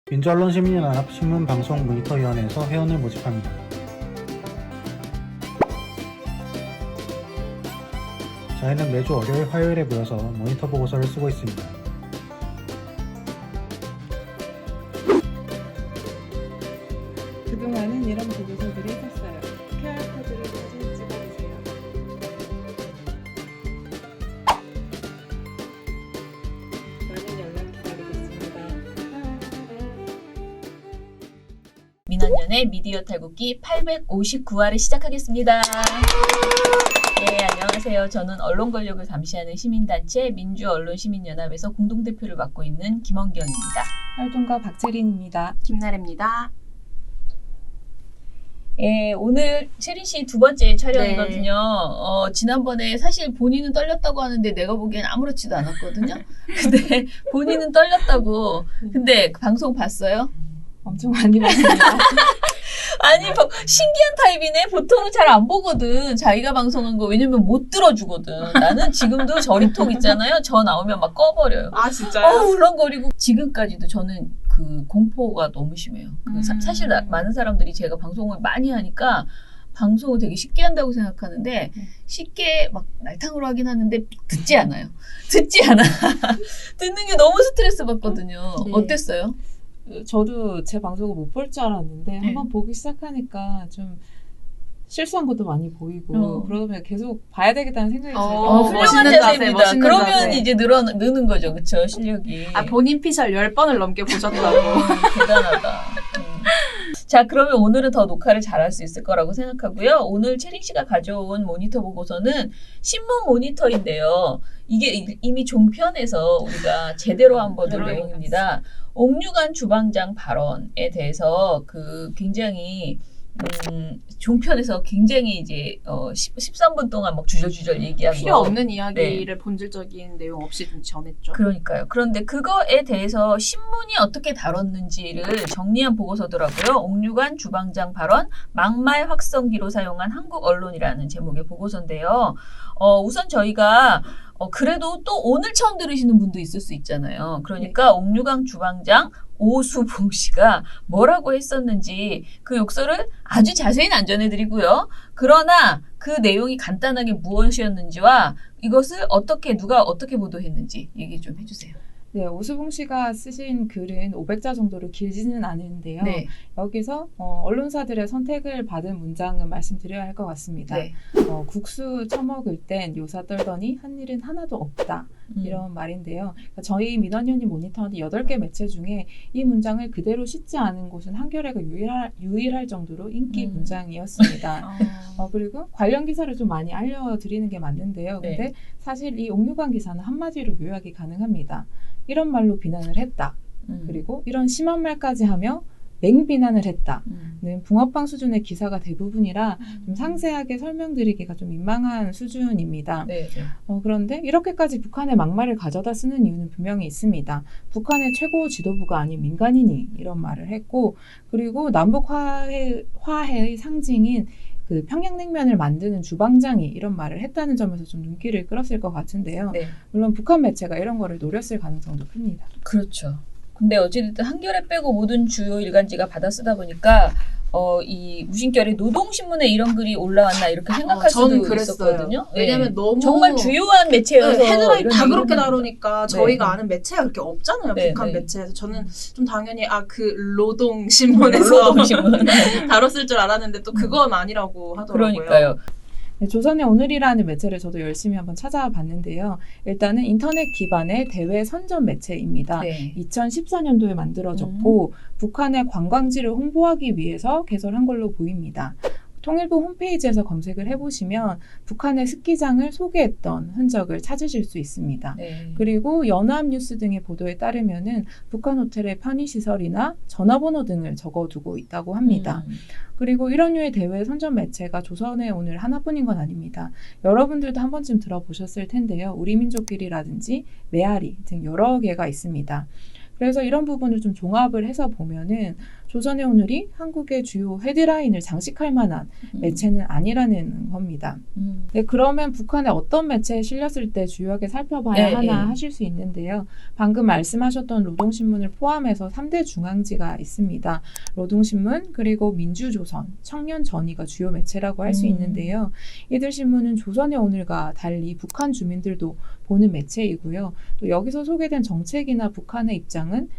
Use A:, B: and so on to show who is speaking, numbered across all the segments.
A: 민주언론시민연합 신문방송모니터위원회에서 회원을 모집합니다. 저희는 매주 월요일, 화요일에 모여서 모니터 보고서를 쓰고 있습니다.
B: 그동안은 이런 보고서들이 있었어요. QR코드를 사진 찍어주세요. 많은 연락 기다리겠습니다.
C: 민원연의 미디어 탈곡기 859화를 시작하겠습니다. 네, 안녕하세요. 저는 언론 권력을 감시하는 시민단체 민주언론시민연합에서 공동대표를 맡고 있는 김원경입니다.
B: 활동가 박재린입니다.
D: 김나래입니다.
C: 예, 오늘 채린 씨 두 번째 촬영이거든요. 지난번에 사실 본인은 떨렸다고 하는데 내가 보기엔 아무렇지도 않았거든요. 근데 본인은 떨렸다고. 근데 그 방송 봤어요?
B: 엄청 많이 봤습니다.
C: 아니, 신기한 타입이네. 보통은 잘 안 보거든. 자기가 방송한 거. 왜냐면 못 들어주거든. 나는 지금도 저리통 있잖아요. 저 나오면 막 꺼버려요.
D: 아 진짜요?
C: 울렁거리고. 지금까지도 저는 그 공포가 너무 심해요. 사실 많은 사람들이 제가 방송을 많이 하니까 방송을 되게 쉽게 한다고 생각하는데 쉽게 막 날탕으로 하긴 하는데 듣지 않아요. 듣지 않아. 듣는 게 너무 스트레스 받거든요.
D: 네.
C: 어땠어요?
B: 저도 제 방송을 못 볼 줄 알았는데
C: 네.
B: 한번 보기 시작하니까 좀 실수한 것도 많이 보이고 그러면 계속 봐야 되겠다는 생각이 들어요.
C: 훌륭한
D: 멋있는
C: 자세입니다.
D: 자세, 멋있는
C: 그러면
D: 자세.
C: 이제 느는 거죠. 그쵸? 실력이.
D: 아 본인 피셜 10번을 넘게 보셨다고.
C: 대단하다. 자, 그러면 오늘은 더 녹화를 잘할 수 있을 거라고 생각하고요. 오늘 채린 씨가 가져온 모니터 보고서는 신문 모니터인데요. 이게 이미 종편에서 우리가 제대로 한번 볼 내용입니다. 옥류관 주방장 발언에 대해서 굉장히 종편에서 굉장히 이제 13분 동안 막 주절주절 얘기한
D: 필요
C: 거.
D: 없는 이야기를 본질적인 내용 없이 좀 전했죠.
C: 그러니까요. 그런데 그거에 대해서 신문이 어떻게 다뤘는지를 정리한 보고서더라고요. 옥류관 주방장 발언, 막말 확성기로 사용한 한국 언론이라는 제목의 보고서인데요. 우선 저희가 그래도 또 오늘 처음 들으시는 분도 있을 수 있잖아요. 그러니까 옥류관 주방장 오수봉 씨가 뭐라고 했었는지 그 욕설을 아주 자세히는 안 전해드리고요. 그러나 그 내용이 간단하게 무엇이었는지와 이것을 누가 어떻게 보도했는지 얘기 좀 해주세요.
B: 네, 오수봉 씨가 쓰신 글은 500자 정도로 길지는 않은데요.
C: 네.
B: 여기서 언론사들의 선택을 받은 문장은 말씀드려야 할 것 같습니다.
C: 네.
B: 국수 처먹을 땐 요사 떨더니 한 일은 하나도 없다. 이런 말인데요. 그러니까 저희 민원연이 모니터하는 8개 매체 중에 이 문장을 그대로 싣지 않은 곳은 한겨레가 유일할 정도로 인기 문장이었습니다. 그리고 관련 기사를 좀 많이 알려드리는 게 맞는데요. 근데
C: 네.
B: 사실 이 옥류관 기사는 한마디로 요약이 가능합니다. 이런 말로 비난을 했다. 그리고 이런 심한 말까지 하며 맹비난을 했다는 붕어빵 수준의 기사가 대부분이라 좀 상세하게 설명드리기가 좀 민망한 수준입니다.
C: 네.
B: 그런데 이렇게까지 북한의 막말을 가져다 쓰는 이유는 분명히 있습니다. 북한의 최고 지도부가 아닌 민간인이 이런 말을 했고, 그리고 남북 화해의 상징인 그 평양냉면을 만드는 주방장이 이런 말을 했다는 점에서 좀 눈길을 끌었을 것 같은데요.
C: 네.
B: 물론 북한 매체가 이런 거를 노렸을 가능성도 큽니다.
C: 그렇죠. 근데 어찌됐든 한겨레 빼고 모든 주요 일간지가 받아 쓰다 보니까 이 무심결에 노동신문에 이런 글이 올라왔나 이렇게 생각할
D: 저는
C: 수도
D: 그랬어요.
C: 있었거든요.
D: 왜냐면
C: 네.
D: 너무
C: 정말 주요한 매체여서
D: 헤드라인
C: 이런
D: 다
C: 얘기를
D: 그렇게
C: 했는데.
D: 다루니까
C: 네.
D: 저희가 아는 매체가 그렇게 없잖아요.
C: 네,
D: 북한
C: 네.
D: 매체에서 저는 좀 당연히 그 노동신문에서
C: 노동신문.
D: 다뤘을 줄 알았는데 또 그건 아니라고 하더라고요.
C: 그러니까요.
B: 네, 조선의 오늘이라는 매체를 저도 열심히 한번 찾아봤는데요. 일단은 인터넷 기반의 대외 선전 매체입니다.
C: 네.
B: 2014년도에 만들어졌고 북한의 관광지를 홍보하기 위해서 개설한 걸로 보입니다. 통일부 홈페이지에서 검색을 해보시면 북한의 스키장을 소개했던 흔적을 찾으실 수 있습니다.
C: 네.
B: 그리고 연합뉴스 등의 보도에 따르면은 북한 호텔의 편의시설이나 전화번호 등을 적어두고 있다고 합니다. 그리고 이런 류의 대외 선전 매체가 조선의 오늘 하나뿐인 건 아닙니다. 여러분들도 한 번쯤 들어보셨을 텐데요. 우리민족끼리라든지 메아리 등 여러 개가 있습니다. 그래서 이런 부분을 좀 종합을 해서 보면은 조선의 오늘이 한국의 주요 헤드라인을 장식할 만한 매체는 아니라는 겁니다. 네, 그러면 북한의 어떤 매체에 실렸을 때 주요하게 살펴봐야 하나 하실 수 있는데요. 방금 말씀하셨던 노동신문을 포함해서 3대 중앙지가 있습니다. 노동신문, 그리고 민주조선, 청년전의가 주요 매체라고 할 수 있는데요. 이들 신문은 조선의 오늘과 달리 북한 주민들도 보는 매체이고요. 또 여기서 소개된 정책이나 북한의 입장은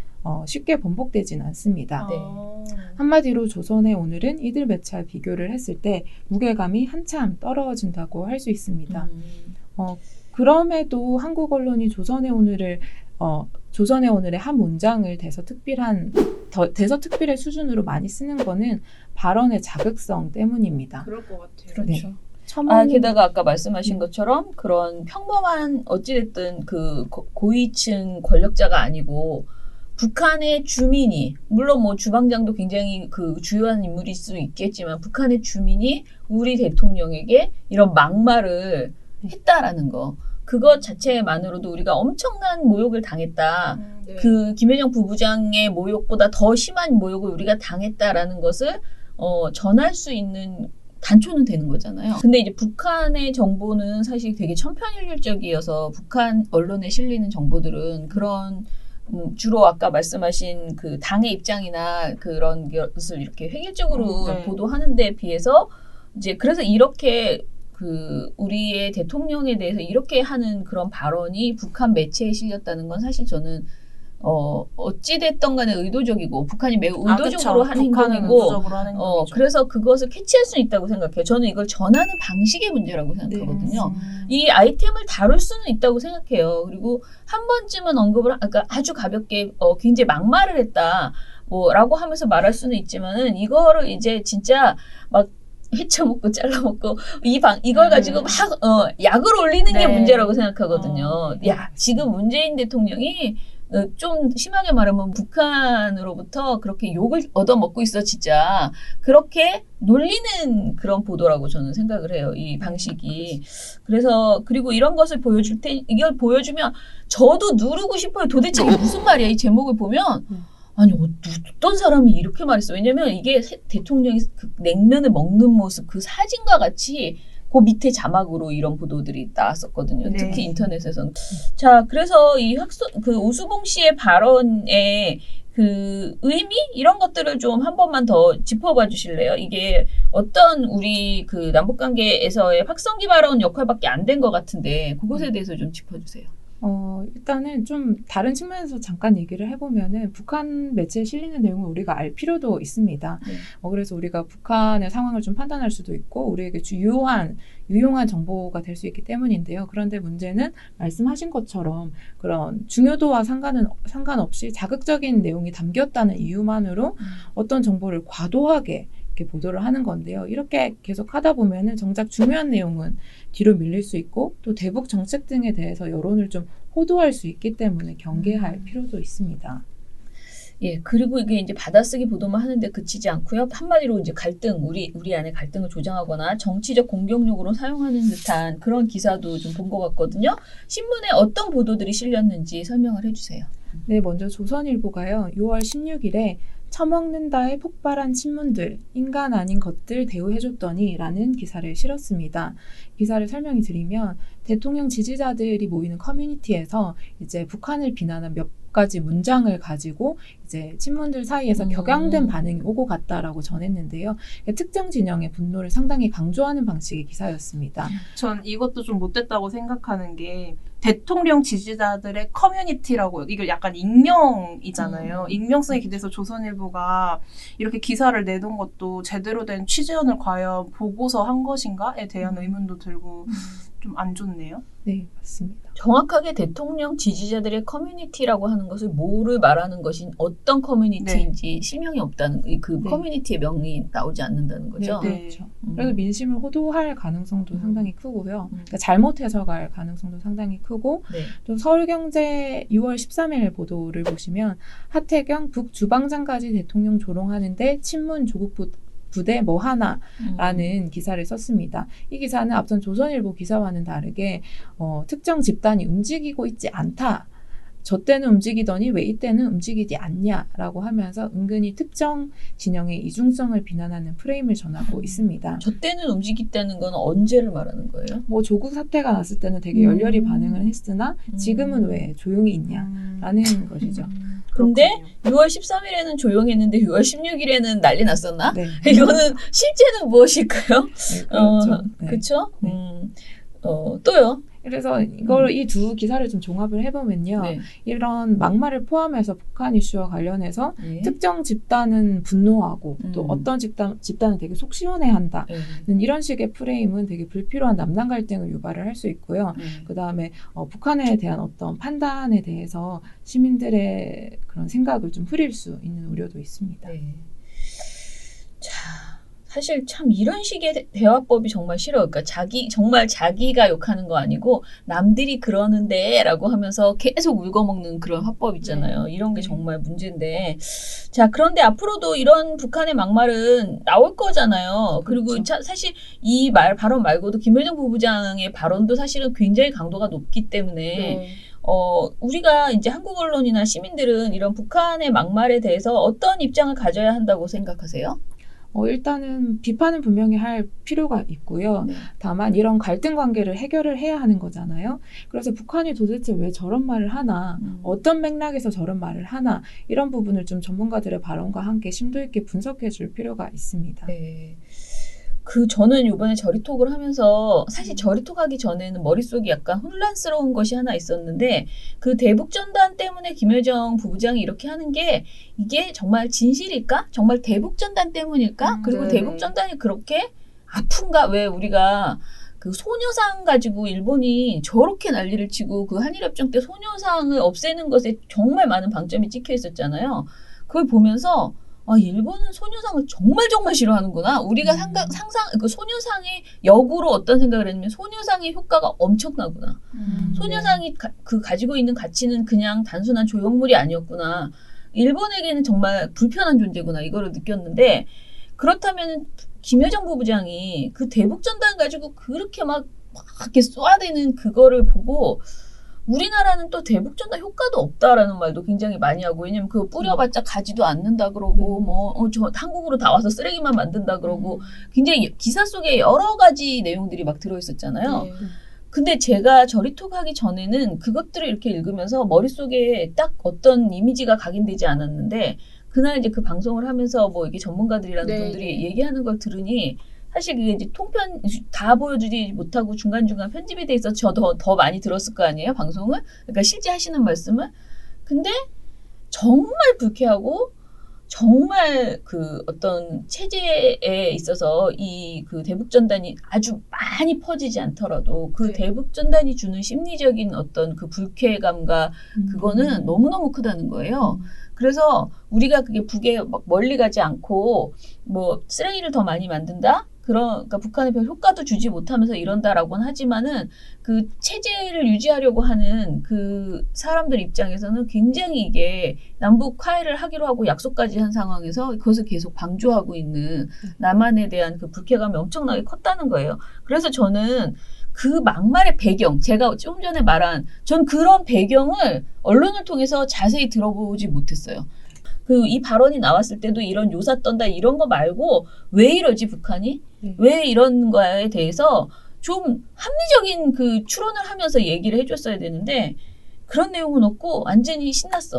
B: 쉽게 번복되진 않습니다.
C: 네.
B: 한마디로 조선의 오늘은 이들 매체와 비교를 했을 때 무게감이 한참 떨어진다고 할 수 있습니다. 그럼에도 한국 언론이 조선의 오늘의 한 문장을 대서특필의 수준으로 많이 쓰는 거는 발언의 자극성 때문입니다.
D: 그럴 것 같아요.
C: 그렇죠.
B: 네.
C: 게다가 아까 말씀하신 것처럼 그런 평범한 어찌됐든 그 고위층 권력자가 아니고 북한의 주민이, 물론 뭐 주방장도 굉장히 그 주요한 인물일 수 있겠지만 북한의 주민이 우리 대통령에게 이런 막말을 했다라는 거, 그것 자체만으로도 우리가 엄청난 모욕을 당했다.
D: 네.
C: 그 김여정 부부장의 모욕보다 더 심한 모욕을 우리가 당했다라는 것을 전할 수 있는 단초는 되는 거잖아요. 근데 이제 북한의 정보는 사실 되게 천편일률적이어서 북한 언론에 실리는 정보들은 그런 주로 아까 말씀하신 그 당의 입장이나 그런 것을 이렇게 획일적으로
D: 네.
C: 보도하는 데 비해서 이제 그래서 이렇게 그 우리의 대통령에 대해서 이렇게 하는 그런 발언이 북한 매체에 실렸다는 건 사실 저는 어찌됐던 간에 의도적이고 북한이 매우 의도적으로 하는 행동이고 그래서 그것을 캐치할 수 있다고 생각해요. 저는 이걸 전하는 방식의 문제라고 생각하거든요. 이 아이템을 다룰 수는 있다고 생각해요. 그리고 한 번쯤은 그러니까 아주 가볍게 굉장히 막말을 했다 라고 하면서 말할 수는 있지만은 이거를 이제 진짜 막 헤쳐먹고 잘라먹고 이걸 가지고 막 약을 올리는 게 문제라고 생각하거든요. 야, 지금 문재인 대통령이 좀 심하게 말하면 북한으로부터 그렇게 욕을 얻어먹고 있어 진짜. 그렇게 놀리는 그런 보도라고 저는 생각을 해요. 이 방식이. 그래서 그리고 이런 것을 보여줄 때 이걸 보여주면 저도 누르고 싶어요. 도대체 이게 무슨 말이야. 이 제목을 보면 아니 어떤 사람이 이렇게 말했어. 왜냐면 이게 대통령이 그 냉면을 먹는 모습 그 사진과 같이 그 밑에 자막으로 이런 보도들이 나왔었거든요.
D: 네.
C: 특히 인터넷에서는. 자, 그래서 이 그 오수봉 씨의 발언의 그 의미 이런 것들을 좀 한 번만 더 짚어봐 주실래요? 이게 어떤 우리 그 남북 관계에서의 확성기 발언 역할밖에 안 된 것 같은데 그것에 대해서 좀 짚어주세요.
B: 일단은 좀 다른 측면에서 잠깐 얘기를 해보면은 북한 매체에 실리는 내용을 우리가 알 필요도 있습니다. 그래서 우리가 북한의 상황을 좀 판단할 수도 있고 우리에게 유용한 정보가 될 수 있기 때문인데요. 그런데 문제는 말씀하신 것처럼 그런 중요도와 상관없이 자극적인 내용이 담겼다는 이유만으로 어떤 정보를 과도하게 이렇게 보도를 하는 건데요. 이렇게 계속 하다 보면은 정작 중요한 내용은 뒤로 밀릴 수 있고 또 대북 정책 등에 대해서 여론을 좀 호도할 수 있기 때문에 경계할 필요도 있습니다.
C: 예, 그리고 이게 이제 받아쓰기 보도만 하는데 그치지 않고요. 한마디로 이제 갈등, 우리 안에 갈등을 조장하거나 정치적 공격용으로 사용하는 듯한 그런 기사도 좀 본 것 같거든요. 신문에 어떤 보도들이 실렸는지 설명을 해주세요.
B: 네, 먼저 조선일보가요. 6월 16일에 처먹는다에 폭발한 신문들, 인간 아닌 것들 대우해줬더니 라는 기사를 실었습니다. 기사를 설명해 드리면 대통령 지지자들이 모이는 커뮤니티에서 이제 북한을 비난한 몇 가지 문장을 가지고 이제 친문들 사이에서 격양된 반응이 오고 갔다라고 전했는데요. 특정 진영의 분노를 상당히 강조하는 방식의 기사였습니다.
D: 전 이것도 좀 못됐다고 생각하는 게 대통령 지지자들의 커뮤니티라고 이걸 약간 익명이잖아요. 익명성에 기대서 조선일보가 이렇게 기사를 내놓은 것도 제대로 된 취재원을 과연 보고서 한 것인가에 대한 의문도 들고 좀 안 좋네요.
B: 네, 맞습니다.
C: 정확하게 대통령 지지자들의 커뮤니티라고 하는 것을 뭐를 말하는 것인 어떤 커뮤니티인지 실명이 없다는 그 커뮤니티의 명이 나오지 않는다는 거죠.
B: 네, 그렇죠. 그래서 민심을 호도할 가능성도 상당히 크고요. 그러니까 잘못 해석할 가능성도 상당히 크고 또 서울경제 6월 13일 보도를 보시면 하태경 북주방장까지 대통령 조롱하는데 친문 조국 부대 뭐 하나라는 기사를 썼습니다. 이 기사는 앞선 조선일보 기사와는 다르게 특정 집단이 움직이고 있지 않다. 저 때는 움직이더니 왜 이때는 움직이지 않냐라고 하면서 은근히 특정 진영의 이중성을 비난하는 프레임을 전하고 있습니다.
C: 저 때는 움직였다는 건 언제를 말하는 거예요?
B: 뭐 조국 사태가 났을 때는 되게 열렬히 반응을 했으나 지금은 왜 조용히 있냐라는 것이죠.
C: 근데 6월 13일에는 조용했는데 6월 16일에는 난리 났었나?
B: 네.
C: 이거는 실제는 무엇일까요?
B: 네, 그렇죠. 네.
C: 그렇죠?
B: 네.
C: 또요?
B: 그래서 이걸 이 두 기사를 좀 종합을 해보면요.
C: 네.
B: 이런 막말을 포함해서 북한 이슈와 관련해서
C: 네.
B: 특정 집단은 분노하고 또
C: 음.
B: 어떤 집단은 되게 속 시원해한다.
C: 네.
B: 이런 식의 프레임은 되게 불필요한 남남 갈등을 유발을 할 수 있고요. 그 다음에 북한에 대한 어떤 판단에 대해서 시민들의 그런 생각을 좀 흐릴 수 있는 우려도 있습니다.
C: 네. 자, 사실 참 이런 식의 대화법이 정말 싫어. 그러니까 정말 자기가 욕하는 거 아니고 남들이 그러는데라고 하면서 계속 울거먹는 그런 화법 있잖아요. 이런 게 정말 문제인데. 자, 그런데 앞으로도 이런 북한의 막말은 나올 거잖아요. 그리고
B: 그렇죠.
C: 사실 이 발언 말고도 김여정 부부장의 발언도 사실은 굉장히 강도가 높기 때문에 우리가 이제 한국 언론이나 시민들은 이런 북한의 막말에 대해서 어떤 입장을 가져야 한다고 생각하세요?
B: 일단은 비판은 분명히 할 필요가 있고요.
C: 네.
B: 다만 이런 갈등 관계를 해결을 해야 하는 거잖아요. 그래서 북한이 도대체 왜 저런 말을 하나, 어떤 맥락에서 저런 말을 하나, 이런 부분을 좀 전문가들의 발언과 함께 심도 있게 분석해 줄 필요가 있습니다.
C: 네. 저는 이번에 저리톡을 하면서 사실 저리톡 하기 전에는 머릿속이 약간 혼란스러운 것이 하나 있었는데 그 대북전단 때문에 김여정 부부장이 이렇게 하는 게 이게 정말 진실일까? 정말 대북전단 때문일까? 그리고
D: 네.
C: 대북전단이 그렇게 아픈가? 왜 우리가 그 소녀상 가지고 일본이 저렇게 난리를 치고 그 한일협정 때 소녀상을 없애는 것에 정말 많은 방점이 찍혀 있었잖아요. 그걸 보면서 일본은 소녀상을 정말 싫어하는구나. 우리가 그 소녀상의 역으로 어떤 생각을 했냐면 소녀상의 효과가 엄청나구나. 소녀상이 가지고 있는 가치는 그냥 단순한 조형물이 아니었구나. 일본에게는 정말 불편한 존재구나. 이거를 느꼈는데 그렇다면 김여정 부부장이 그 대북전단 가지고 그렇게 막 이렇게 쏘아대는 그거를 보고 우리나라는 또 대북전단 효과도 없다라는 말도 굉장히 많이 하고 왜냐면 그거 뿌려봤자 가지도 않는다 그러고 저 한국으로 다 와서 쓰레기만 만든다 그러고 굉장히 기사 속에 여러 가지 내용들이 막 들어있었잖아요.
D: 네.
C: 근데 제가 저리톡 하기 전에는 그것들을 이렇게 읽으면서 머릿속에 딱 어떤 이미지가 각인되지 않았는데 그날 이제 그 방송을 하면서 뭐 이게 전문가들이라는
D: 네.
C: 분들이 얘기하는 걸 들으니 사실 그게 이제 통편 다 보여주지 못하고 중간중간 편집이 돼 있어서 저도 더 많이 들었을 거 아니에요, 방송을? 그러니까 실제 하시는 말씀을. 근데 정말 불쾌하고 정말 그 어떤 체제에 있어서 이 그 대북전단이 아주 많이 퍼지지 않더라도 그
D: 네.
C: 대북전단이 주는 심리적인 어떤 그 불쾌감과 그거는 너무너무 크다는 거예요. 그래서 우리가 그게 북에 막 멀리 가지 않고 뭐 쓰레기를 더 많이 만든다? 그러니까 북한에 별 효과도 주지 못하면서 이런다라고는 하지만은 그 체제를 유지하려고 하는 그 사람들 입장에서는 굉장히 이게 남북 화해를 하기로 하고 약속까지 한 상황에서 그것을 계속 방조하고 있는 남한에 대한 그 불쾌감이 엄청나게 컸다는 거예요. 그래서 저는 그 막말의 배경, 제가 좀 전에 말한 전 그런 배경을 언론을 통해서 자세히 들어보지 못했어요. 이 발언이 나왔을 때도 이런 요사 떤다 이런 거 말고 왜 이러지 북한이? 왜 이런 거에 대해서 좀 합리적인 그 추론을 하면서 얘기를 해줬어야 되는데 그런 내용은 없고 완전히 신났어.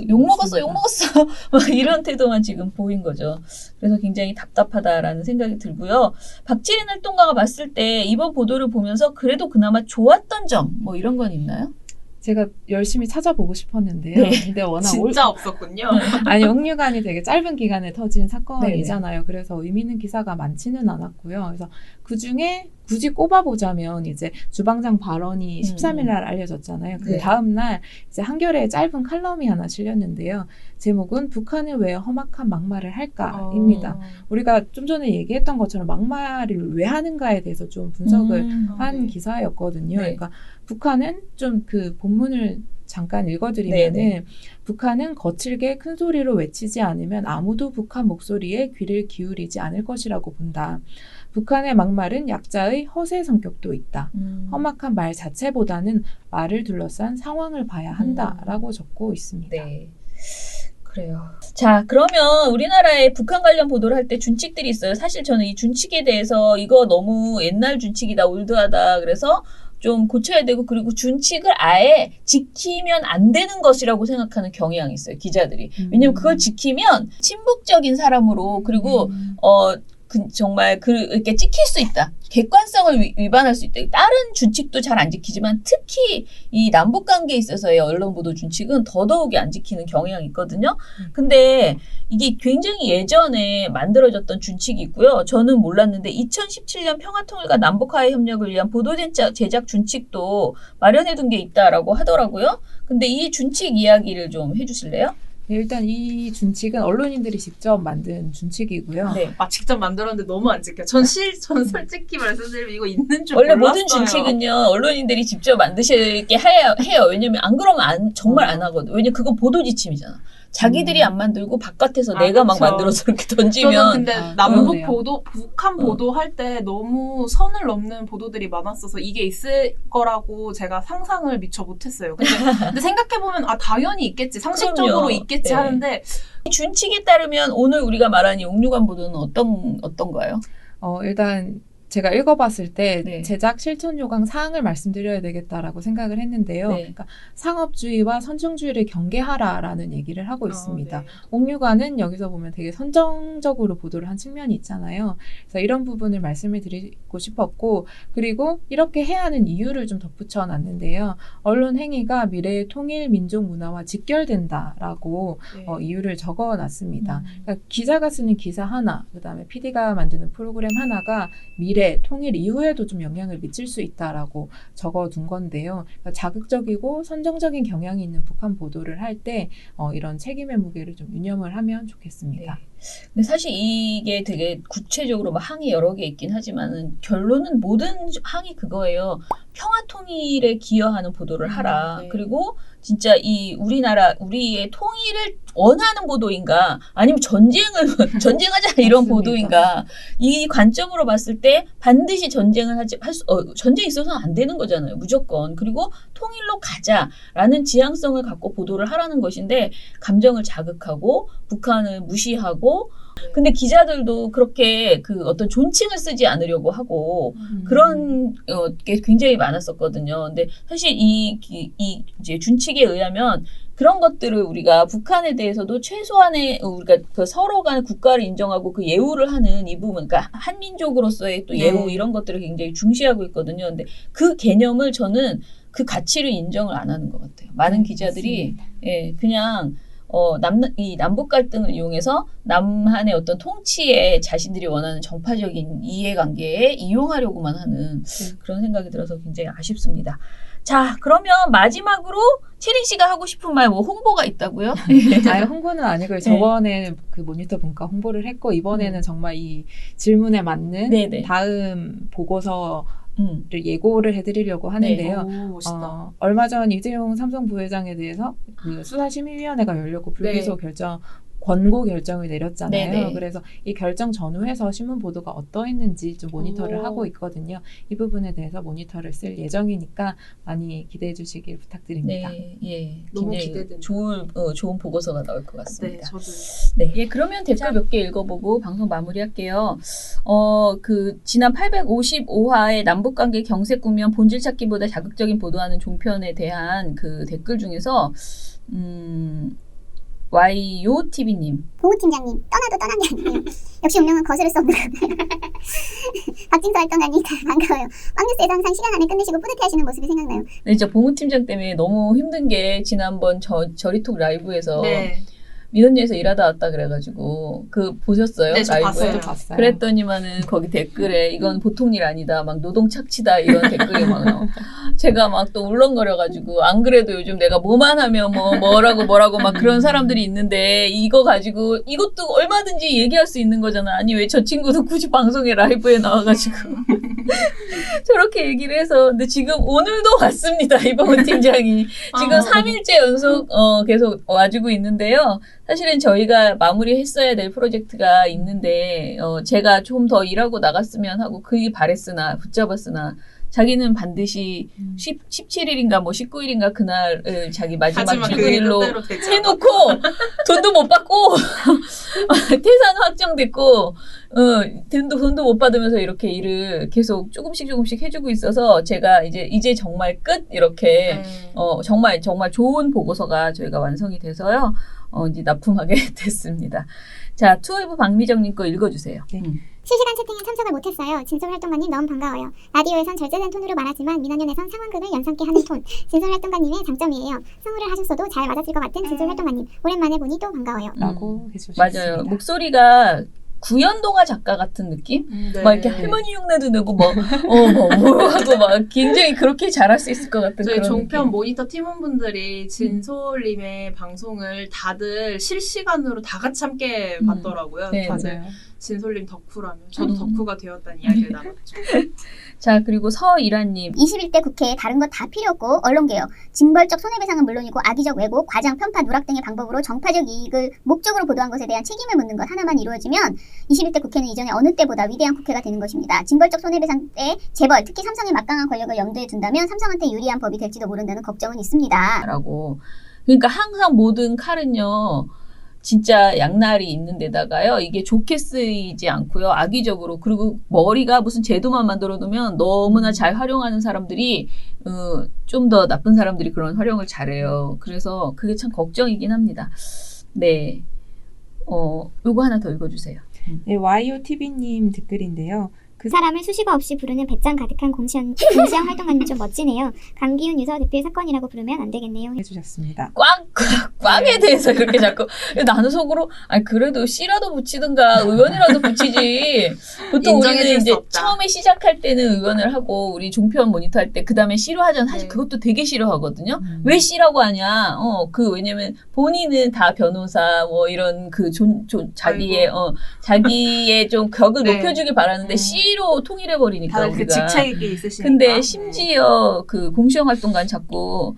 C: 욕먹었어 막 이런 태도만 지금 보인 거죠. 그래서 굉장히 답답하다라는 생각이 들고요. 박지린 활동가가 봤을 때 이번 보도를 보면서 그래도 그나마 좋았던 점 뭐 이런 건 있나요?
B: 제가 열심히 찾아보고 싶었는데요.
C: 네.
B: 근데 워낙
D: 진짜 없었군요.
B: 아니 옥류관이 되게 짧은 기간에 터진 사건이잖아요. 그래서 의미 있는 기사가 많지는 않았고요. 그래서 그 중에 굳이 꼽아보자면 이제 주방장 발언이 13일 날 알려졌잖아요. 그
C: 네.
B: 다음 날 이제 한겨레에 짧은 칼럼이 하나 실렸는데요. 제목은 북한은 왜 험악한 막말을 할까입니다. 우리가 좀 전에 얘기했던 것처럼 막말을 왜 하는가에 대해서 좀 분석을 한
D: 네.
B: 기사였거든요.
C: 네.
B: 그러니까 북한은 좀 그 본문을 잠깐 읽어드리면은
C: 네네.
B: 북한은 거칠게 큰 소리로 외치지 않으면 아무도 북한 목소리에 귀를 기울이지 않을 것이라고 본다. 북한의 막말은 약자의 허세 성격도 있다. 험악한 말 자체보다는 말을 둘러싼 상황을 봐야 한다라고 적고 있습니다.
C: 네. 그래요. 자, 그러면 우리나라에 북한 관련 보도를 할 때 준칙들이 있어요. 사실 저는 이 준칙에 대해서 이거 너무 옛날 준칙이다, 올드하다. 그래서 좀 고쳐야 되고, 그리고 준칙을 아예 지키면 안 되는 것이라고 생각하는 경향이 있어요, 기자들이. 왜냐면 그걸 지키면 친북적인 사람으로, 그리고 정말 이렇게 찍힐 수 있다. 객관성을 위반할 수 있다. 다른 준칙도 잘 안 지키지만 특히 이 남북 관계에 있어서의 언론 보도 준칙은 더더욱이 안 지키는 경향이 있거든요. 근데 이게 굉장히 예전에 만들어졌던 준칙이 있고요. 저는 몰랐는데 2017년 평화통일과 남북화해 협력을 위한 보도 제작 준칙도 마련해둔 게 있다라고 하더라고요. 근데 이 준칙 이야기를 좀 해주실래요?
B: 네, 일단 이 준칙은 언론인들이 직접 만든 준칙이고요.
C: 네.
D: 직접 만들었는데 너무 안 지켜. 전 솔직히 말씀드리면 이거 있는 줄
C: 원래
D: 몰랐어요.
C: 모든 준칙은요, 언론인들이 직접 만드시게 해요. 왜냐면 안 그러면 정말 안 하거든. 왜냐면 그건 보도 지침이잖아. 자기들이 안 만들고 바깥에서 내가 막
D: 그쵸.
C: 만들어서 이렇게
D: 저는
C: 던지면.
D: 근데 남북 보도, 북한 보도할 때 너무 선을 넘는 보도들이 많았어서 이게 있을 거라고 제가 상상을 미처 못했어요. 근데 생각해보면 당연히 있겠지. 상식적으로
C: 그럼요.
D: 있겠지
C: 네.
D: 하는데
C: 이 준칙에 따르면 오늘 우리가 말한 이 옥류관 보도는 어떤가요?
B: 일단 제가 읽어봤을 때
C: 네.
B: 제작 실천 요강 사항을 말씀드려야 되겠다라고 생각을 했는데요.
C: 네.
B: 그러니까 상업주의와 선정주의를 경계하라라는 얘기를 하고 있습니다.
D: 네.
B: 옥류관은 여기서 보면 되게 선정적으로 보도를 한 측면이 있잖아요. 그래서 이런 부분을 말씀을 드리고 싶었고, 그리고 이렇게 해야 하는 이유를 좀 덧붙여 놨는데요. 언론 행위가 미래의 통일 민족 문화와 직결된다라고
D: 네.
B: 이유를 적어 놨습니다. 그러니까 기자가 쓰는 기사 하나, 그다음에 PD가 만드는 프로그램 하나가 미래 통일 이후에도 좀 영향을 미칠 수 있다라고 적어둔 건데요. 그러니까 자극적이고 선정적인 경향이 있는 북한 보도를 할 때 이런 책임의 무게를 좀 유념을 하면 좋겠습니다.
C: 네. 근데 사실 이게 되게 구체적으로 막 항이 여러 개 있긴 하지만은 결론은 모든 항이 그거예요. 평화 통일에 기여하는 보도를 하라.
D: 네.
C: 그리고 진짜 이 우리의 통일을 원하는 보도인가 아니면 전쟁하자 이런
B: 맞습니다.
C: 보도인가 이 관점으로 봤을 때 반드시 전쟁을 전쟁이 있어서는 안 되는 거잖아요. 무조건. 그리고 통일로 가자라는 지향성을 갖고 보도를 하라는 것인데 감정을 자극하고 북한을 무시하고 근데 기자들도 그렇게 어떤 존칭을 쓰지 않으려고 하고 그런 게 굉장히 많았었거든요. 근데 사실 이 이제 준칙에 의하면 그런 것들을 우리가 북한에 대해서도 최소한의 우리가 서로 간 국가를 인정하고 그 예우를 하는 이 부분, 그러니까 한민족으로서의 또 예우 이런 것들을 굉장히 중시하고 있거든요. 근데 그 개념을 저는 그 가치를 인정을 안 하는 것 같아요. 많은 기자들이 그냥 이 남북 갈등을 이용해서 남한의 어떤 통치에 자신들이 원하는 정파적인 이해관계에 이용하려고만 하는 그런 생각이 들어서 굉장히 아쉽습니다. 자, 그러면 마지막으로 채린 씨가 하고 싶은 말 홍보가 있다고요?
B: 아예 홍보는 아니고요. 저번에 그 모니터 분과 홍보를 했고 이번에는 정말 이 질문에 맞는
C: 네네.
B: 다음 보고서 를 예고를 해드리려고 하는데요.
D: 오, 멋있다.
B: 얼마 전 이재용 삼성 부회장에 대해서 그 수사심의위원회가 열렸고 불기소 권고 결정을 내렸잖아요.
C: 네네.
B: 그래서 이 결정 전후에서 신문 보도가 어떠했는지 좀 모니터를 하고 있거든요. 이 부분에 대해서 모니터를 쓸 예정이니까 많이 기대해 주시길 부탁드립니다.
C: 네, 예,
D: 너무
C: 굉장히
D: 기대된다.
C: 좋은 보고서가 나올 것
D: 네,
C: 같습니다.
D: 저도.
C: 네, 예, 그러면 댓글 몇 개 읽어보고 방송 마무리할게요. 지난 855화의 남북관계 경색 국면 본질 찾기보다 자극적인 보도하는 종편에 대한 그 댓글 중에서 YOTV님.
E: 봉우 팀장님, 떠나도 떠난 게 아니에요. 역시 운명은 거스를 수 없는 거예요. 박진서 활동가님 반가워요. 빵뉴스에서 항상 시간 안에 끝내시고 뿌듯해하시는 모습이 생각나요.
C: 네, 진짜 봉우 팀장 때문에 너무 힘든 게 지난번 저리톡 라이브에서
D: 네.
C: 민원예에서 일하다 왔다 그래가지고 보셨어요?
D: 네, 저
C: 라이브에?
D: 봤어요.
C: 그랬더니만은 거기 댓글에 이건 보통 일 아니다 막 노동 착취다 이런 댓글이 막 나와. 제가 막 또 울렁거려가지고 안 그래도 요즘 내가 뭐만 하면 뭐라고 막 그런 사람들이 있는데 이거 가지고 이것도 얼마든지 얘기할 수 있는 거잖아. 아니 왜 저 친구도 굳이 방송에 라이브에 나와가지고 저렇게 얘기를 해서 근데 지금 오늘도 왔습니다. 이범훈 팀장이 지금 3일째 연속 계속 와주고 있는데요. 사실은 저희가 마무리했어야 될 프로젝트가 있는데 제가 좀 더 일하고 나갔으면 하고 그게 바랬으나 붙잡았으나 자기는 반드시 17일인가 뭐 19일인가 그날을 자기 마지막
D: 하지만
C: 출근일로
D: 그게 뜻대로 되지
C: 해놓고 돈도 못 받고 퇴사는 확정됐고 돈도 못 받으면서 이렇게 일을 계속 조금씩 해주고 있어서 제가 이제 정말 끝 이렇게 정말 좋은 보고서가 저희가 완성이 돼서요 이제 납품하게 됐습니다. 자, 투어이브 박미정님 거 읽어주세요.
B: 네.
E: 실시간 채팅엔 참석을 못했어요. 진솔활동가님 너무 반가워요. 라디오에선 절제된 톤으로 말하지만 민원연에선 상황극을 연상케 하는 톤. 진솔활동가님의 장점이에요. 성우를 하셨어도 잘 맞았을 것 같은 진솔활동가님. 오랜만에 보니 또 반가워요.
B: 라고 해주셨습니다.
C: 맞아요. 목소리가 구연동화 작가 같은 느낌?
D: 네.
C: 막 이렇게 할머니 흉내도 내고 뭐 하고 막 굉장히 그렇게 잘할 수 있을 것 같은
D: 저희
C: 그런
D: 종편
C: 느낌.
D: 모니터 팀원분들이 진솔님의 방송을 다들 실시간으로 다 같이 함께 봤더라고요.
C: 네.
B: 맞아요.
D: 진솔님 덕후라며 저도 덕후가 되었다는 이야기를 나눴죠.
C: 자, 그리고 서이란님.
E: 21대 국회에 다른 것 다 필요 없고 언론개혁, 징벌적 손해배상은 물론이고 악의적 왜곡, 과장, 편파, 누락 등의 방법으로 정파적 이익을 목적으로 보도한 것에 대한 책임을 묻는 것 하나만 이루어지면 21대 국회는 이전에 어느 때보다 위대한 국회가 되는 것입니다. 징벌적 손해배상 때 재벌, 특히 삼성의 막강한 권력을 염두에 둔다면 삼성한테 유리한 법이 될지도 모른다는 걱정은 있습니다.
C: 라고. 그러니까 항상 모든 칼은요. 진짜 양날이 있는 데다가요. 이게 좋게 쓰이지 않고요. 악의적으로. 그리고 머리가 무슨 제도만 만들어 두면 너무나 잘 활용하는 사람들이 좀 더 나쁜 사람들이 그런 활용을 잘해요. 그래서 그게 참 걱정이긴 합니다. 네. 요거 하나 더 읽어주세요.
B: 네, YOTV님 댓글인데요.
E: 그 사람을 수식어 없이 부르는 배짱 가득한 공시형 활동가님 좀 멋지네요. 강기훈 유서 대표의 사건이라고 부르면 안 되겠네요.
B: 해주셨습니다.
C: 꽝에 대해서 이렇게 자꾸 나는 속으로 그래도 씨라도 붙이든가 의원이라도 붙이지. 보통 우리는
D: 인정해줄
C: 이제
D: 수 없다.
C: 처음에 시작할 때는 의원을 하고 우리 종편 모니터 할 때 그 다음에 씨로 하잖아. 사실
D: 네.
C: 그것도 되게 싫어하거든요. 왜 씨라고 하냐? 왜냐면 본인은 다 변호사 뭐 이런 자기의 좀 격을
D: 네.
C: 높여주길 바라는데 씨로 통일해 버리니까
D: 다들 그
C: 우리가.
D: 직책이 있으시니까.
C: 근데 심지어 그 공시형 활동가는 자꾸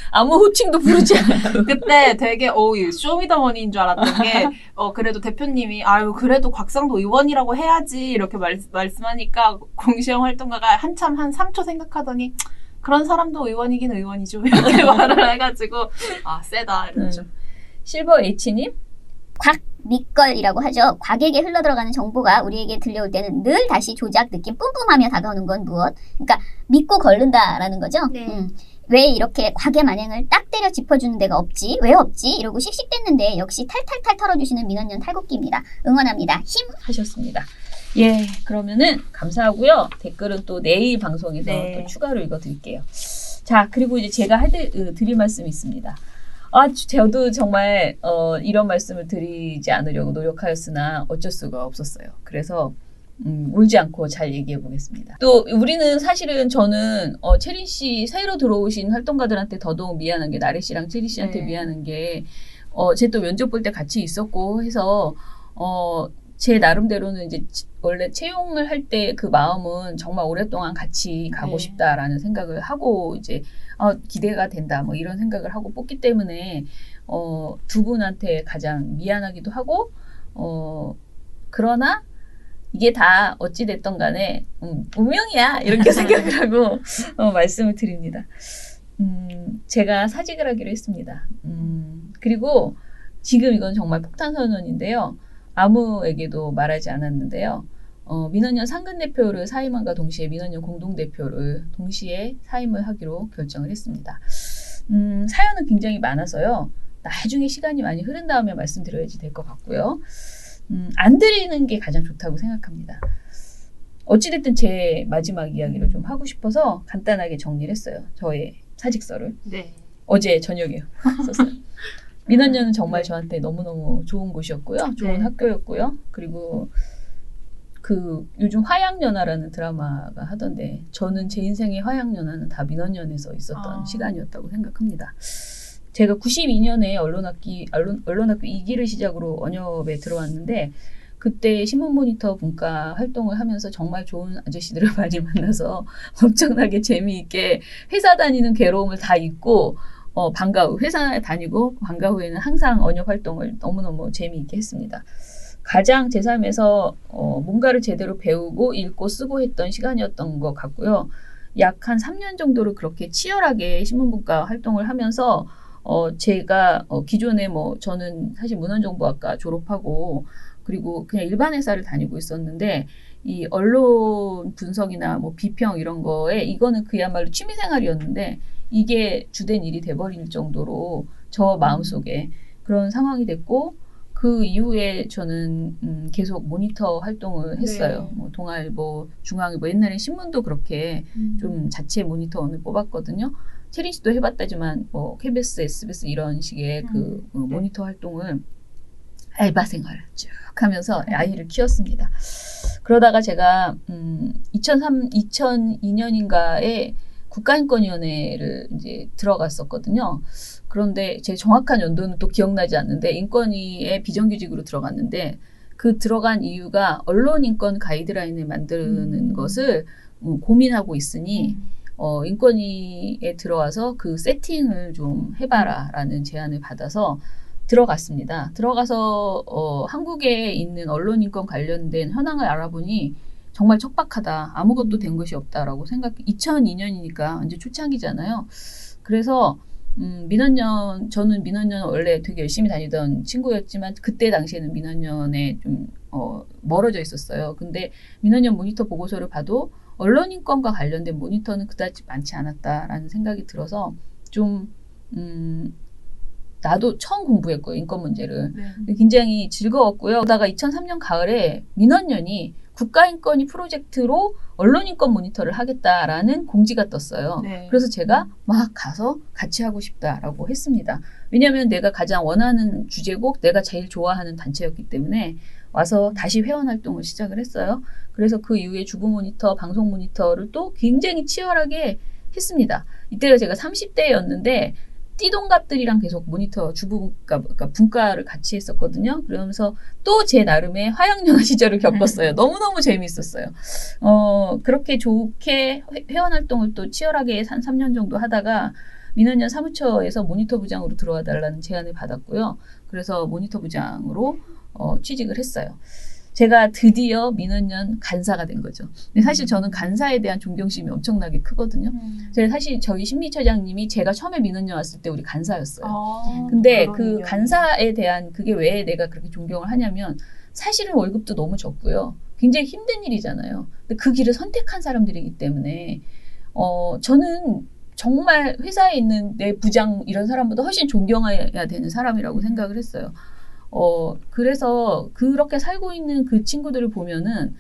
C: 아무 호칭도 부르지 않고
D: 그때 되게 쇼미더머니인 줄 알았던 게 그래도 대표님이 그래도 곽상도 의원이라고 해야지 이렇게 말씀하니까 공시형 활동가가 한참 한 3초 생각하더니 그런 사람도 의원이긴 의원이죠 이렇게 말을 해가지고 세다 이랬죠.
C: 실버 H님
E: 곽밑걸이라고 하죠. 곽에게 흘러들어가는 정보가 우리에게 들려올 때는 늘 다시 조작, 느낌, 뿜뿜하며 다가오는 건 무엇? 그러니까 믿고 걸른다라는 거죠. 네. 왜 이렇게 곽의 만행을 딱 때려 짚어주는 데가 없지? 왜 없지? 이러고 씩씩댔는데 역시 탈탈탈 털어주시는 민원연 탈곡기입니다. 응원합니다. 힘!
C: 하셨습니다. 예, 그러면은 감사하고요. 댓글은 또 내일 방송에서
D: 네.
C: 또 추가로 읽어드릴게요. 자, 그리고 이제 제가 드릴 말씀이 있습니다. 저도 정말 이런 말씀을 드리지 않으려고 노력하였으나 어쩔 수가 없었어요. 그래서 울지 않고 잘 얘기해 보겠습니다. 또 우리는 사실은 저는 체린 씨 새로 들어오신 활동가들한테 더더욱 미안한 게 나래 씨랑 체린 씨한테
D: 네.
C: 미안한 게 제 또 면접 볼 때 같이 있었고 해서 제 나름대로는 이제 원래 채용을 할 때 그 마음은 정말 오랫동안 같이 가고
D: 네.
C: 싶다라는 생각을 하고 이제 기대가 된다 뭐 이런 생각을 하고 뽑기 때문에 두 분한테 가장 미안하기도 하고 그러나 이게 다 어찌 됐던 간에 운명이야 이렇게 생각을 하고 말씀을 드립니다. 제가 사직을 하기로 했습니다. 그리고 지금 이건 정말 폭탄 선언인데요. 아무에게도 말하지 않았는데요. 민원연 상근대표를 사임함과 동시에 민원연 공동대표를 동시에 사임을 하기로 결정을 했습니다. 사연은 굉장히 많아서요. 나중에 시간이 많이 흐른 다음에 말씀드려야지 될 것 같고요. 안 드리는 게 가장 좋다고 생각합니다. 어찌됐든 제 마지막 이야기를 좀 하고 싶어서 간단하게 정리를 했어요. 저의 사직서를.
D: 네.
C: 어제 저녁에 썼어요. 민원연은 정말 저한테 너무너무 좋은 곳이었고요. 좋은
D: 네.
C: 학교였고요. 그리고 요즘 화양연화라는 드라마가 하던데 저는 제 인생의 화양연화는 다 민원연에서 있었던 시간이었다고 생각합니다. 제가 92년에 언론학교 2기를 시작으로 언협에 들어왔는데 그때 신문 모니터 분과 활동을 하면서 정말 좋은 아저씨들을 많이 만나서 엄청나게 재미있게 회사 다니는 괴로움을 다 잊고 방과 후 회사 다니고 방과 후에는 항상 언역 활동을 너무너무 재미있게 했습니다. 가장 제 삶에서 뭔가를 제대로 배우고 읽고 쓰고 했던 시간이었던 것 같고요. 약 한 3년 정도를 그렇게 치열하게 신문분과 활동을 하면서 제가 기존에 저는 사실 문헌정보학과 졸업하고 그리고 그냥 일반 회사를 다니고 있었는데 이 언론 분석이나 비평 이런 거에 이거는 그야말로 취미생활이었는데 이게 주된 일이 돼버릴 정도로 저 마음속에 그런 상황이 됐고 그 이후에 저는 계속 모니터 활동을 했어요.
D: 네.
C: 동아일보, 중앙일보 옛날에 신문도 그렇게 좀 자체 모니터원을 뽑았거든요. 채린 씨도 해봤다지만 KBS, SBS 이런 식의 그 모니터 활동을 알바 생활을 쭉 하면서 아이를 키웠습니다. 그러다가 제가 2002년인가에 국가인권위원회를 이제 들어갔었거든요. 그런데 제 정확한 연도는 또 기억나지 않는데 인권위에 비정규직으로 들어갔는데 그 들어간 이유가 언론인권 가이드라인을 만드는 것을 고민하고 있으니 인권위에 들어와서 그 세팅을 좀 해봐라라는 제안을 받아서 들어갔습니다. 들어가서 한국에 있는 언론인권 관련된 현황을 알아보니 정말 척박하다. 아무것도 된 것이 없다라고 2002년이니까 완전 초창기잖아요. 그래서 저는 민원연 원래 되게 열심히 다니던 친구였지만 그때 당시에는 민원연에 좀 멀어져 있었어요. 근데 민원연 모니터 보고서를 봐도 언론인권과 관련된 모니터는 그다지 많지 않았다라는 생각이 들어서 좀 나도 처음 공부했고요. 인권 문제를.
D: 네.
C: 굉장히 즐거웠고요. 그러다가 2003년 가을에 민원연이 국가인권위 프로젝트로 언론인권 모니터를 하겠다라는 공지가 떴어요.
D: 네.
C: 그래서 제가 막 가서 같이 하고 싶다라고 했습니다. 왜냐하면 내가 가장 원하는 주제고 내가 제일 좋아하는 단체였기 때문에 와서 다시 회원 활동을 시작을 했어요. 그래서 그 이후에 주부 모니터, 방송 모니터를 또 굉장히 치열하게 했습니다. 이때가 제가 30대였는데 띠동갑들이랑 계속 모니터 그러니까 분과를 같이 했었거든요. 그러면서 또 제 나름의 화양연화 시절을 겪었어요. 너무너무 재미있었어요. 그렇게 좋게 회원 활동을 또 치열하게 한 3년 정도 하다가 민원연 사무처에서 모니터 부장으로 들어와 달라는 제안을 받았고요. 그래서 모니터 부장으로 취직을 했어요. 제가 드디어 민원연 간사가 된 거죠. 근데 사실 저는 간사에 대한 존경심이 엄청나게 크거든요. 제가 사실 저희 심리처장님이 제가 처음에 민원연 왔을 때 우리 간사였어요. 근데 그 간사에 대한 그게 왜 내가 그렇게 존경을 하냐면 사실은 월급도 너무 적고요. 굉장히 힘든 일이잖아요. 근데 그 길을 선택한 사람들이기 때문에 저는 정말 회사에 있는 내 부장 이런 사람보다 훨씬 존경해야 되는 사람이라고 생각을 했어요. 그래서 그렇게 살고 있는 그 친구들을 보면은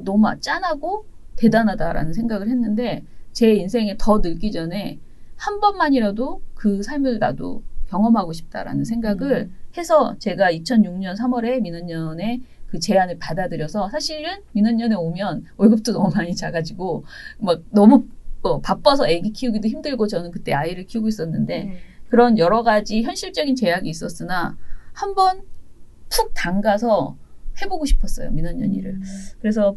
C: 너무 짠하고 대단하다라는 생각을 했는데 제 인생에 더 늙기 전에 한 번만이라도 그 삶을 나도 경험하고 싶다라는 생각을 해서 제가 2006년 3월에 민원연의 그 제안을 받아들여서 사실은 민원연에 오면 월급도 너무 많이 작아지고 막 너무 바빠서 아기 키우기도 힘들고 저는 그때 아이를 키우고 있었는데 그런 여러 가지 현실적인 제약이 있었으나 한번 푹 담가서 해보고 싶었어요. 민원연 일을. 그래서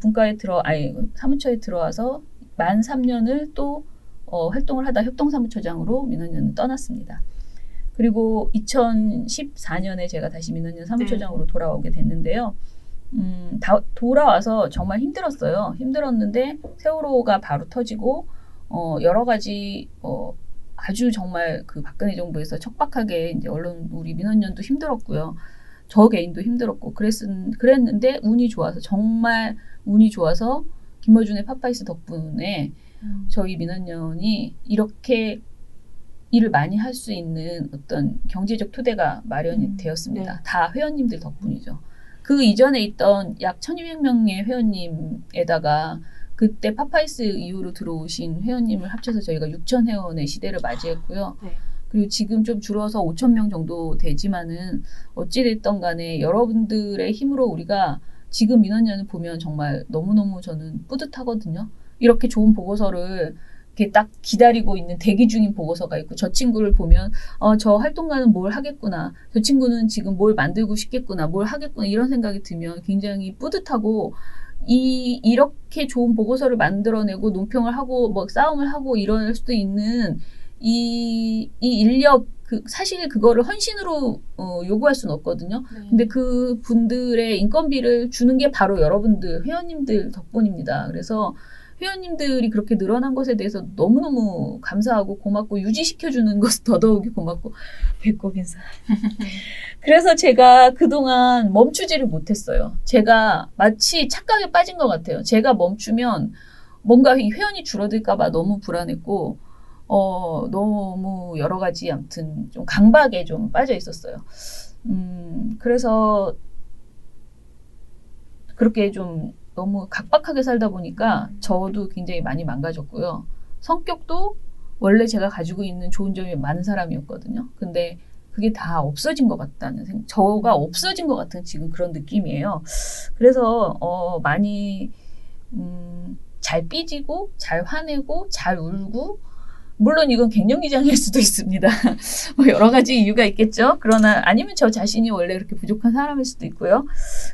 C: 사무처에 들어와서 만 3년을 또 활동을 하다 협동사무처장으로 민원연을 떠났습니다. 그리고 2014년에 제가 다시 민원연 사무처장으로 돌아오게 됐는데요. 돌아와서 정말 힘들었어요. 힘들었는데 세월호가 바로 터지고 여러 가지 아주 정말 그 박근혜 정부에서 척박하게 이제 언론 우리 민원연도 힘들었고요. 저 개인도 힘들었고 그랬는데 정말 운이 좋아서 김어준의 파파이스 덕분에 저희 민원연이 이렇게 일을 많이 할 수 있는 어떤 경제적 토대가 마련이 되었습니다.
D: 네.
C: 다 회원님들 덕분이죠. 그 이전에 있던 약 1200명의 회원님에다가 그때 파파이스 이후로 들어오신 회원님을 합쳐서 저희가 6천 회원의 시대를 맞이했고요.
D: 네.
C: 그리고 지금 좀 줄어서 5천 명 정도 되지만은 어찌됐든 간에 여러분들의 힘으로 우리가 지금 민원연을 보면 정말 너무너무 저는 뿌듯하거든요. 이렇게 좋은 보고서를 이렇게 딱 기다리고 있는 대기 중인 보고서가 있고 저 친구를 보면 저 활동가는 뭘 하겠구나. 저 친구는 지금 뭘 만들고 싶겠구나. 뭘 하겠구나. 이런 생각이 들면 굉장히 뿌듯하고 이렇게 좋은 보고서를 만들어내고 논평을 하고 뭐 싸움을 하고 이럴 수도 있는 이 인력 사실 그거를 헌신으로 요구할 수는 없거든요. 근데 그 분들의 인건비를 주는 게 바로 여러분들 회원님들 덕분입니다. 그래서 회원님들이 그렇게 늘어난 것에 대해서 너무너무 감사하고 고맙고 유지시켜주는 것은 더더욱이 고맙고 배꼽 인사. 그래서 제가 그동안 멈추지를 못했어요. 제가 마치 착각에 빠진 것 같아요. 제가 멈추면 뭔가 이 회원이 줄어들까봐 너무 불안했고 너무 여러 가지 아무튼 좀 강박에 좀 빠져 있었어요. 그래서 그렇게 좀 너무 각박하게 살다 보니까 저도 굉장히 많이 망가졌고요. 성격도 원래 제가 가지고 있는 좋은 점이 많은 사람이었거든요. 근데 그게 다 없어진 것 같다는 저가 없어진 것 같은 지금 그런 느낌이에요. 그래서 많이 잘 삐지고 잘 화내고 잘 울고 물론 이건 갱년기장일 수도 있습니다. 뭐 여러 가지 이유가 있겠죠. 그러나 아니면 저 자신이 원래 그렇게 부족한 사람일 수도 있고요.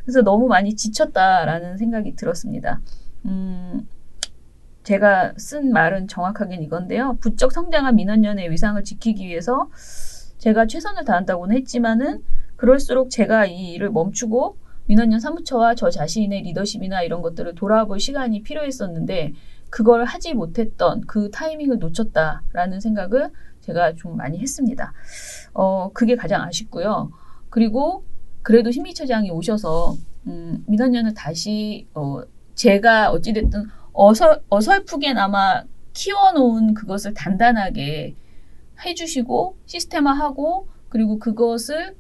C: 그래서 너무 많이 지쳤다라는 생각이 들었습니다. 제가 쓴 말은 정확하게는 이건데요. 부쩍 성장한 민원연의 위상을 지키기 위해서 제가 최선을 다한다고는 했지만은 그럴수록 제가 이 일을 멈추고 민원연 사무처와 저 자신의 리더십이나 이런 것들을 돌아볼 시간이 필요했었는데 그걸 하지 못했던 그 타이밍을 놓쳤다라는 생각을 제가 좀 많이 했습니다. 그게 가장 아쉽고요. 그리고 그래도 신미처장이 오셔서 민원연을 다시 제가 어찌됐든 어설프게나마 키워놓은 그것을 단단하게 해주시고 시스템화하고 그리고 그것을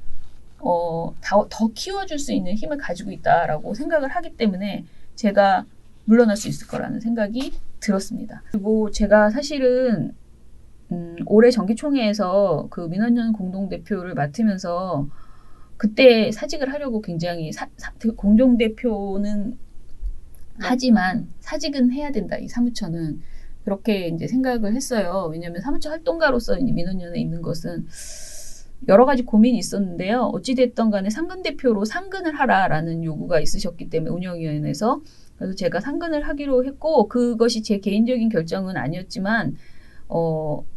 C: 더 키워줄 수 있는 힘을 가지고 있다라고 생각을 하기 때문에 제가 물러날 수 있을 거라는 생각이 들었습니다. 그리고 제가 사실은 올해 정기총회에서 그 민원연 공동대표를 맡으면서 그때 사직을 하려고 굉장히 공동대표는 하지만 사직은 해야 된다. 이 사무처는 그렇게 이제 생각을 했어요. 왜냐하면 사무처 활동가로서 민원연에 있는 것은 여러 가지 고민이 있었는데요. 어찌됐든 간에 상근대표로 상근을 하라라는 요구가 있으셨기 때문에 운영위원회에서 그래서 제가 상근을 하기로 했고 그것이 제 개인적인 결정은 아니었지만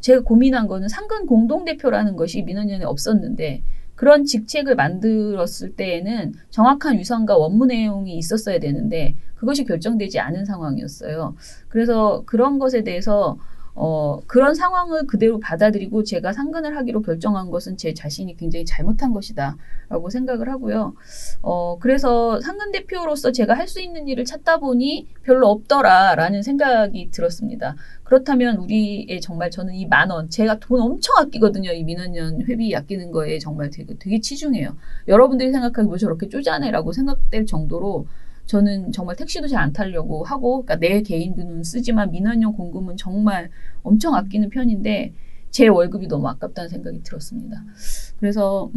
C: 제가 고민한 거는 상근 공동대표라는 것이 민원연에 없었는데 그런 직책을 만들었을 때에는 정확한 위상과 원무 내용이 있었어야 되는데 그것이 결정되지 않은 상황이었어요. 그래서 그런 것에 대해서 그런 상황을 그대로 받아들이고 제가 상근을 하기로 결정한 것은 제 자신이 굉장히 잘못한 것이다 라고 생각을 하고요. 그래서 상근 대표로서 제가 할 수 있는 일을 찾다 보니 별로 없더라 라는 생각이 들었습니다. 그렇다면 우리의 정말 저는 이 10,000원 제가 돈 엄청 아끼거든요. 이 민원연 회비 아끼는 거에 정말 되게 치중해요. 여러분들이 생각하기 뭐 저렇게 쪼잔해 라고 생각될 정도로 저는 정말 택시도 잘 안 타려고 하고 그러니까 내 개인 돈은 쓰지만 민원연 공금은 정말 엄청 아끼는 편인데 제 월급이 너무 아깝다는 생각이 들었습니다. 그래서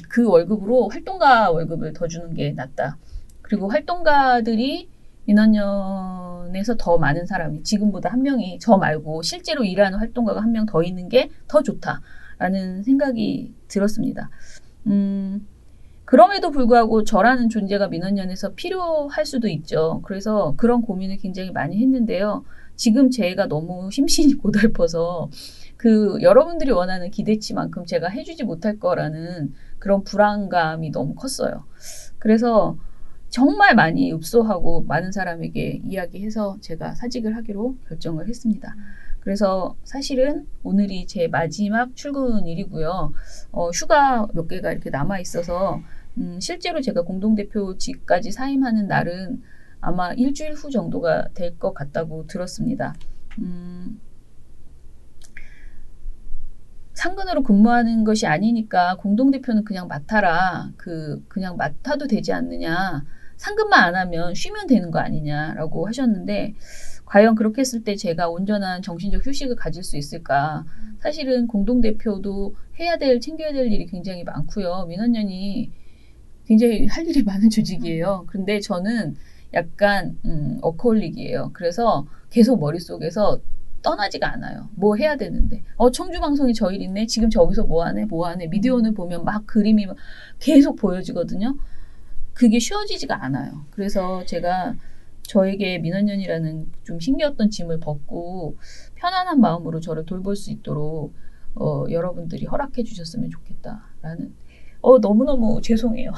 C: 그 월급으로 활동가 월급을 더 주는 게 낫다. 그리고 활동가들이 민원연에서 더 많은 사람이 지금보다 한 명이 저 말고 실제로 일하는 활동가가 한 명 더 있는 게 더 좋다라는 생각이 들었습니다. 그럼에도 불구하고 저라는 존재가 민원연에서 필요할 수도 있죠. 그래서 그런 고민을 굉장히 많이 했는데요. 지금 제가 너무 심신이 고달퍼서 여러분들이 원하는 기대치만큼 제가 해주지 못할 거라는 그런 불안감이 너무 컸어요. 그래서 정말 많이 읍소하고 많은 사람에게 이야기해서 제가 사직을 하기로 결정을 했습니다. 그래서 사실은 오늘이 제 마지막 출근일이고요. 휴가 몇 개가 이렇게 남아 있어서 실제로 제가 공동대표직까지 사임하는 날은 아마 일주일 후 정도가 될 것 같다고 들었습니다. 상근으로 근무하는 것이 아니니까 공동대표는 그냥 맡아라. 그냥 맡아도 되지 않느냐. 상근만 안 하면 쉬면 되는 거 아니냐라고 하셨는데 과연 그렇게 했을 때 제가 온전한 정신적 휴식을 가질 수 있을까? 사실은 공동대표도 챙겨야 될 일이 굉장히 많고요. 민원연이 굉장히 할 일이 많은 조직이에요. 근데 저는 약간 워커홀릭이에요. 그래서 계속 머릿속에서 떠나지가 않아요. 뭐 해야 되는데. 청주방송이 저 일 있네. 지금 저기서 뭐 하네. 미디어오늘 보면 막 그림이 막 계속 보여지거든요. 그게 쉬워지지가 않아요. 그래서 제가 저에게 민원연이라는 좀 신기했던 짐을 벗고 편안한 마음으로 저를 돌볼 수 있도록 여러분들이 허락해 주셨으면 좋겠다라는 너무너무 죄송해요.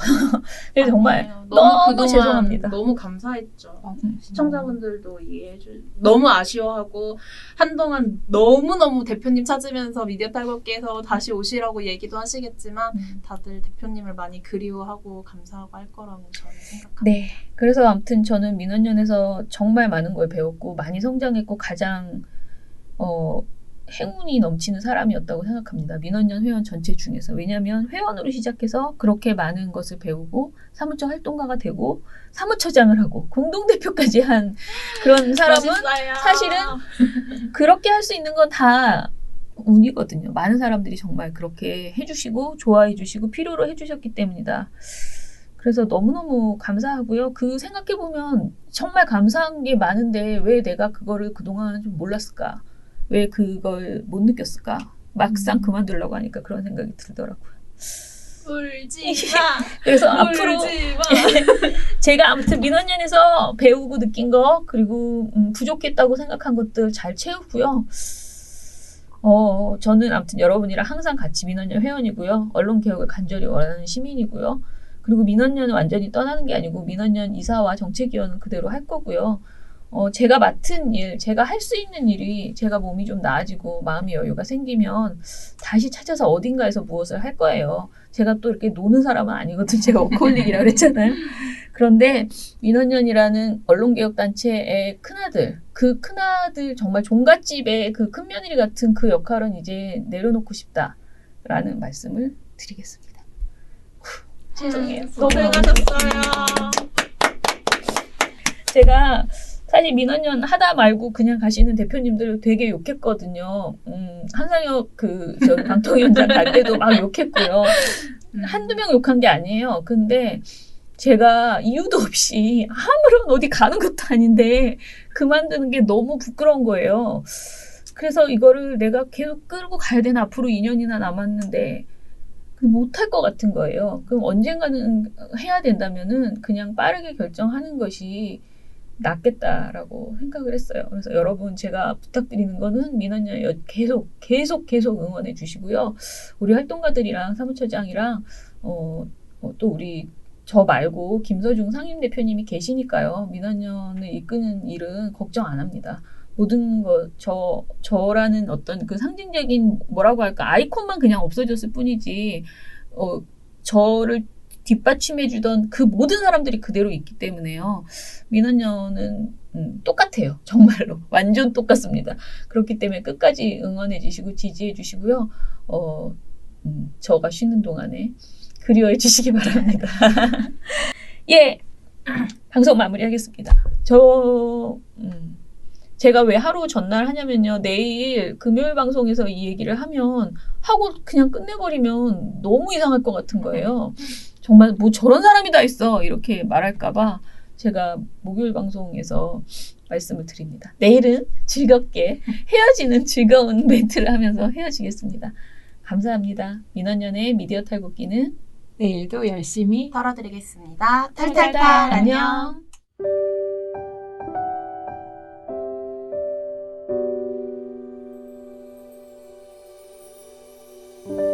C: 그래서 정말
D: 아니에요.
C: 너무
D: 그동안
C: 죄송합니다.
D: 너무 감사했죠.
B: 맞아요.
D: 시청자분들도 이해해주 너무 아쉬워하고 한동안 너무너무 대표님 찾으면서 미디어 탈곡기에서 다시 오시라고 얘기도 하시겠지만 다들 대표님을 많이 그리워하고 감사하고 할 거라고 저는 생각합니다.
C: 네. 그래서 아무튼 저는 민원연에서 정말 많은 걸 배웠고 많이 성장했고 가장 행운이 넘치는 사람이었다고 생각합니다. 민원연 회원 전체 중에서. 왜냐하면 회원으로 시작해서 그렇게 많은 것을 배우고 사무처 활동가가 되고 사무처장을 하고 공동대표까지 한 그런 사람은
D: 멋있어요.
C: 사실은 그렇게 할 수 있는 건 다 운이거든요. 많은 사람들이 정말 그렇게 해주시고 좋아해 주시고 필요로 해주셨기 때문이다. 그래서 너무너무 감사하고요. 그 생각해보면 정말 감사한 게 많은데 왜 내가 그거를 그동안 좀 몰랐을까? 왜 그걸 못 느꼈을까? 막상 그만두려고 하니까 그런 생각이 들더라고요.
D: 울지 마.
C: 그래서 앞으로
D: 울지 마.
C: 제가 아무튼 민원연에서 배우고 느낀 거 그리고 부족했다고 생각한 것들 잘 채우고요. 저는 아무튼 여러분이랑 항상 같이 민원연 회원이고요. 언론개혁을 간절히 원하는 시민이고요. 그리고 민원연은 완전히 떠나는 게 아니고 민원연 이사와 정책위원은 그대로 할 거고요. 제가 맡은 일, 제가 할 수 있는 일이 제가 몸이 좀 나아지고 마음의 여유가 생기면 다시 찾아서 어딘가에서 무엇을 할 거예요. 제가 또 이렇게 노는 사람은 아니거든요. 제가 워커홀릭이라고 그랬잖아요. 그런데 민원연이라는 언론개혁단체의 큰아들, 그 큰아들 정말 종갓집의 그 큰며느리 같은 그 역할은 이제 내려놓고 싶다라는 말씀을 드리겠습니다. 죄송해요.
D: 고생하셨어요.
C: 제가 사실 민원연 하다 말고 그냥 가시는 대표님들 되게 욕했거든요. 한상혁 방통위원장 갈 때도 막 욕했고요. 한두 명 욕한 게 아니에요. 근데 제가 이유도 없이 아무런 어디 가는 것도 아닌데 그만두는 게 너무 부끄러운 거예요. 그래서 이거를 내가 계속 끌고 가야 되나 앞으로 2년이나 남았는데 못할 것 같은 거예요. 그럼 언젠가는 해야 된다면은 그냥 빠르게 결정하는 것이 낫겠다라고 생각을 했어요. 그래서 여러분 제가 부탁드리는 거는 민원연 계속 응원해 주시고요. 우리 활동가들이랑 사무처장이랑 또 우리 저 말고 김서중 상임대표님이 계시니까요. 민원연을 이끄는 일은 걱정 안 합니다. 모든 것 저라는 어떤 그 상징적인 뭐라고 할까 아이콘만 그냥 없어졌을 뿐이지 저를 뒷받침해주던 그 모든 사람들이 그대로 있기 때문에요. 민원연은 똑같아요. 정말로. 완전 똑같습니다. 그렇기 때문에 끝까지 응원해 주시고 지지해 주시고요. 저가 쉬는 동안에 그리워해 주시기 바랍니다. 예, 방송 마무리하겠습니다. 제가 왜 하루 전날 하냐면요. 내일 금요일 방송에서 이 얘기를 하고 그냥 끝내버리면 너무 이상할 것 같은 거예요. 정말 뭐 저런 사람이 다 있어 이렇게 말할까봐 제가 목요일 방송에서 말씀을 드립니다. 내일은 즐겁게 헤어지는 즐거운 멘트를 하면서 헤어지겠습니다. 감사합니다. 민원연의 미디어 탈곡기는
B: 내일도 열심히
D: 털어드리겠습니다.
C: 탈탈탈
D: 탈탈탈
C: 안녕.
D: 안녕.